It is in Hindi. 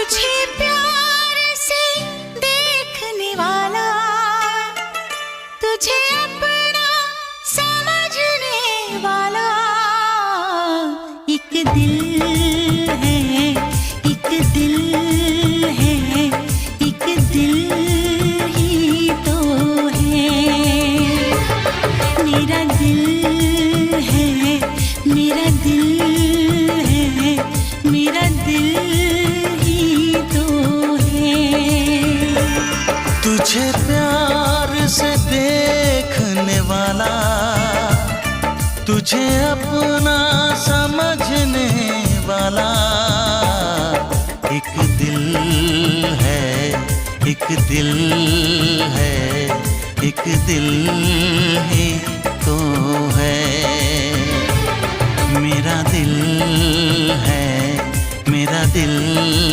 तुझे प्यार से देखने वाला, तुझे अपना समझने वाला एक दिल है, एक दिल है, एक दिल ही तो है। मेरा दिल है, मेरा दिल है, मेरा दिल ही तो है। तुझे प्यार से देखने वाला, तुझे अपना समझने वाला एक दिल है, एक दिल है, एक दिल ही तो है। मेरा दिल है, मेरा दिल